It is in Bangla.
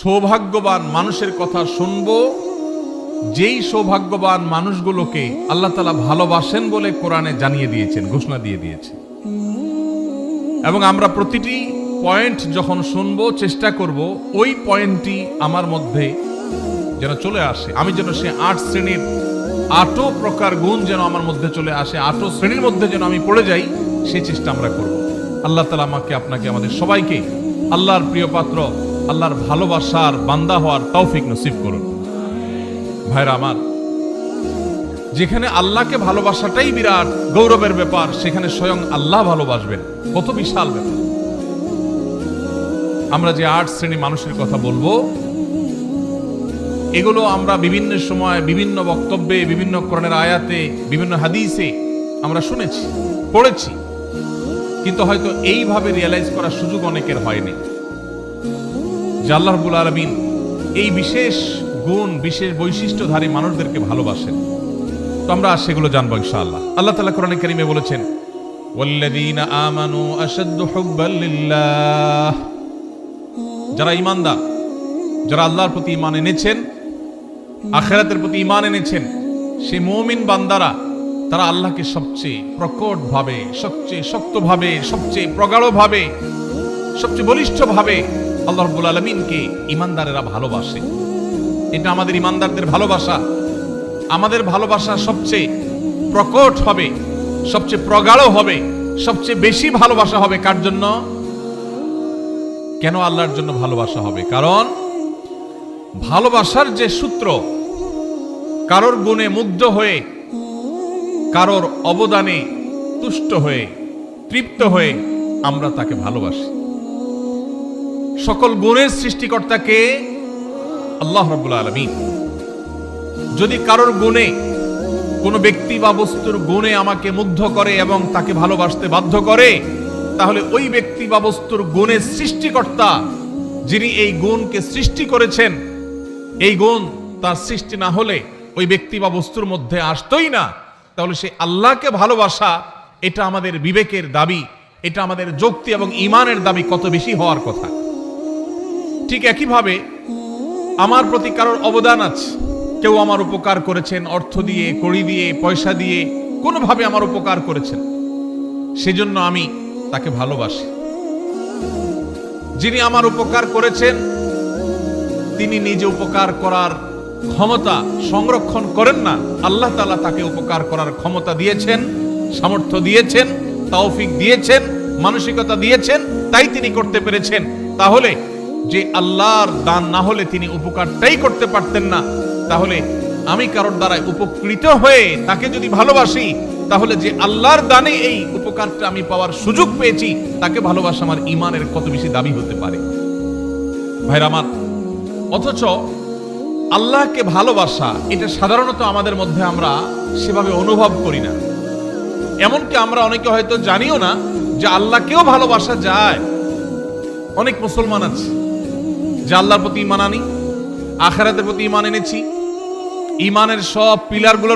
সৌভাগ্যবান মানুষের কথা শুনবো যেই সৌভাগ্যবান মানুষগুলোকে আল্লাহ তাআলা ভালোবাসেন বলে কোরআনে জানিয়ে দিয়েছেন, ঘোষণা দিয়ে দিয়েছেন। এবং আমরা প্রতিটি পয়েন্ট যখন শুনবো চেষ্টা করব ওই পয়েন্টটি আমার মধ্যে যেন চলে আসে, আমি যেন সে 8 শ্রেণীর 8 প্রকার গুণ যেন আমার মধ্যে চলে আসে, 8 শ্রেণীর মধ্যে যেন আমি পড়ে যাই, সেই চেষ্টা আমরা করব। আল্লাহ তাআলা আমাকে, আপনাকে, আমাদের সবাইকে আল্লাহর প্রিয় পাত্র, আল্লাহর ভালোবাসার বান্দা হওয়ার তৌফিক নসিব করুন। ভাইরা আমার, যেখানে আল্লাহকে ভালোবাসাটাই বিরাট গৌরবের ব্যাপার, সেখানে স্বয়ং আল্লাহ ভালোবাসবেন, কত বিশাল ব্যাপার। আমরা যে 8 শ্রেণী মানুষের কথা বলবো, এগুলো আমরা বিভিন্ন সময়, বিভিন্ন বক্তব্যে, বিভিন্ন কোরআনের আয়াতে, বিভিন্ন হাদিসে আমরা শুনেছি, পড়েছি, কিন্তু হয়তো এইভাবে রিয়েলাইজ করার সুযোগ অনেকের হয়নি যে আল্লাহ রাব্বুল আলামিন এই বিশেষ গুণ, বিশেষ বৈশিষ্ট্যধারী মানুষদেরকে ভালোবাসেন। তো আমরা সেগুলো জানবো ইনশাআল্লাহ। আল্লাহ তাআলা কোরআনে কারীমে বলেছেন, ওয়াল্লাযীনা আমানু আশাদ্দু হুব্বাল লিল্লাহ, যারা ঈমানদার, যারা আল্লাহর প্রতি ঈমান এনেছেন, আখিরাতের প্রতি ঈমান এনেছেন, সেই মুমিন বান্দারা তারা আল্লাহকে সবচেয়ে প্রকট ভাবে, সবচেয়ে শক্ত ভাবে, সবচেয়ে প্রগাঢ় ভাবে, সবচেয়ে বলিষ্ঠ ভাবে আল্লাহ রাব্বুল আলামিনকে ঈমানদারেরা ভালোবাসে। এটা আমাদের ঈমানদারদের ভালোবাসা। আমাদের ভালোবাসা সবচেয়ে প্রকট হবে, সবচেয়ে প্রগাঢ় হবে, সবচেয়ে বেশি ভালোবাসা হবে কার জন্য? কেন আল্লাহর জন্য ভালোবাসা হবে? কারণ ভালোবাসার যে সূত্র, কারোর গুণে মুগ্ধ হয়ে, কারোর অবদানে তুষ্ট হয়ে, তৃপ্ত হয়ে আমরা তাকে ভালোবাসি। সকল গুণের সৃষ্টিকর্তাকে আল্লাহ রাব্বুল আলামিন। যদি কারোর গুণে, কোনো ব্যক্তি বা বস্তুর গুণে আমাকে মুগ্ধ করে এবং তাকে ভালোবাসতে বাধ্য করে, তাহলে ওই ব্যক্তি বা বস্তুর গুণের সৃষ্টিকর্তা, যিনি এই গুণকে সৃষ্টি করেছেন, এই গুণ তার সৃষ্টি না হলে ওই ব্যক্তি বা বস্তুর মধ্যে আসতোই না। তাহলে সে আল্লাহকে ভালোবাসা, এটা আমাদের বিবেকের দাবি, এটা আমাদের যুক্তি এবং ঈমানের দাবি কত বেশি হওয়ার কথা। ঠিক একইভাবে আমার প্রতি কারোর অবদান আছে, কেউ আমার উপকার করেছেন, অর্থ দিয়ে, কড়ি দিয়ে, পয়সা দিয়ে, কোনোভাবে আমার উপকার করেছেন, সেজন্য আমি তাকে ভালোবাসি। যিনি আমার উপকার করেছেন, তিনি নিজে উপকার করার ক্ষমতা সংরক্ষণ করেন না, আল্লাহ তাআলা তাকে উপকার করার ক্ষমতা দিয়েছেন, সামর্থ্য দিয়েছেন, তৌফিক দিয়েছেন, মানসিকতা দিয়েছেন, তাই তিনি করতে পেরেছেন। তাহলে যে আল্লাহর দান না হলে তিনি উপকারটাই করতে পারতেন না, তাহলে আমি কারোর দ্বারা উপকৃত হয়ে তাকে যদি ভালোবাসি, তাহলে যে আল্লাহর দানে এই উপকারটা আমি পাওয়ার সুযোগ পেয়েছি, তাকে ভালোবাসা আমার ঈমানের কত বেশি দাবি হতে পারে। ভাইরা আমার, অথচ আল্লাহকে ভালোবাসা, এটা সাধারণত আমাদের মধ্যে আমরা সেভাবে অনুভব করি না। এমনকি আমরা অনেকে হয়তো জানিও না যে আল্লাহকেও ভালোবাসা যায়। অনেক মুসলমান আছে যে আল্লাহর প্রতি ঈমান আনি, আখিরাতের প্রতি ঈমান এনেছি, ঈমানের সব পিলারগুলোর